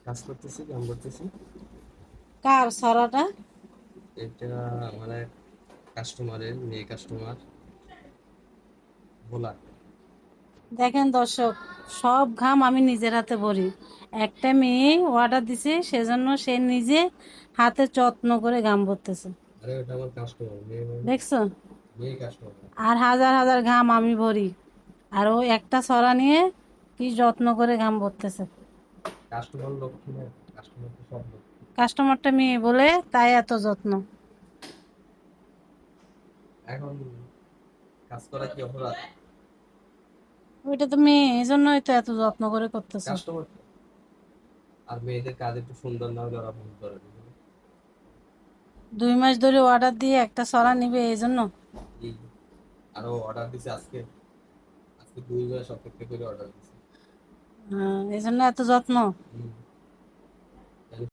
কাজ করতেছি, কাম করতেছি। কার ছড়াটা? এটা মানে কাস্টমারের, মেয়ে কাস্টমার বলা। দেখেন দর্শক, সব ঘাম আমি নিজের হাতে ভরি। একটা মেয়ে অর্ডার দিছে, সেজন্য সে নিজে হাতে যত্ন করে ঘাম ভরতেছে। আরে ওটা আমার কাস্টমার, মেয়ে মানে দেখছো? মেয়ে কাস্টমার। আর হাজার হাজার ঘাম আমি ভরি, আর ও একটা ছড়া নিয়ে কি যত্ন করে ঘাম ভরতেছে। কাস্টমার লক্ষ্মী না, কাস্টমার তো সব লক্ষ্মী। কাস্টমারটা মেয়ে বলে তাই এত যত্ন। এখন কাজ করা কি অপরাধ? ওইটা তো মেয়ে, এই জন্যই তো এত যত্ন করে করতেছে। কাস্টমার তো। আর মেয়েদের কাজ একটু সুন্দর না হলে ওরা ভুল করে দিবে। 2 মাস ধরে অর্ডার দিয়ে একটা ছড়া নিবে এই জন্য। এই আরো অর্ডার দিছে আজকে, আজকে 2 মাস অপেক্ষা করে অর্ডার দিছে। এই জন্য এত যত্ন। হুম।